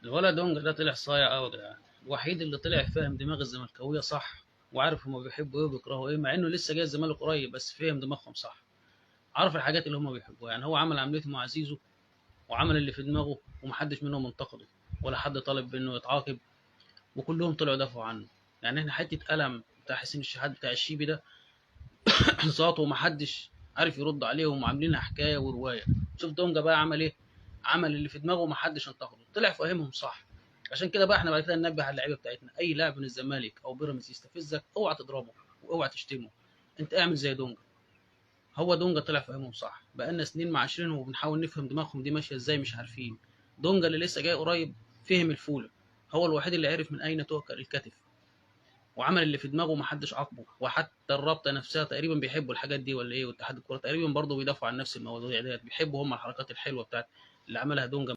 الولد دونجا ده طلع صايع قوي يا جدعان، الوحيد اللي طلع فاهم دماغ الزملكاويه صح، وعارف هما بيحبوا ايه وبيكرهوا ايه، مع انه لسه جاي الزمالك قريب، بس فهم دماغهم صح، عارف الحاجات اللي هما بيحبوها. يعني هو عمل عمليه مع زيزو، وعمل اللي في دماغه، ومحدش منهم انتقده، ولا حد طالب انه يتعاقب، وكلهم طلعوا دافعوا عنه. يعني احنا حته قلم بتاع حسين الشحات بتاع الشيبي ده ذاته، ومحدش عارف يرد عليهم، وعاملينها حكايه وروايه. شوف دونجا بقى عمل ايه، عمل اللي في دماغه ومحدش انتقده، طلع فاهمهم صح. عشان كده بقى احنا بعد كده ننبه على اللعيبه بتاعتنا، اي لاعب من الزمالك او بيراميدز يستفزك اوعى تضربه واوعى تشتمه، انت اعمل زي دونجا. هو دونجا طلع فاهمهم صح، بقالنا سنين معاشرينهم وبنحاول نفهم دماغهم دي ماشيه ازاي، مش عارفين. دونجا اللي لسه جاي قريب فهم الفوله، هو الوحيد اللي عرف من اين تؤكل الكتف، وعمل اللي في دماغه ومحدش عاقبه. وحتى الرابطه نفسها تقريبا بيحبوا الحاجات دي ولا ايه، واتحاد الكوره تقريبا برضه بيدافعوا عن نفس المواضيع ديت، بيحبوا هم الحركات الحلوه بتاعت اللي عملها دونجا.